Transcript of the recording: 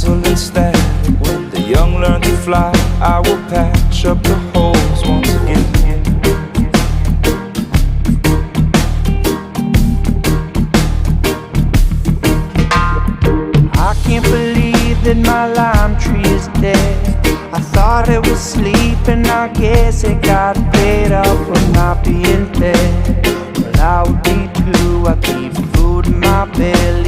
puzzle and static. When the young learn to fly, I will patch up the holes once again. I can't believe that my lime tree is dead. I thought it was sleeping, I guess it got paid up for not being dead. Well, I would be too, I keep food in my belly.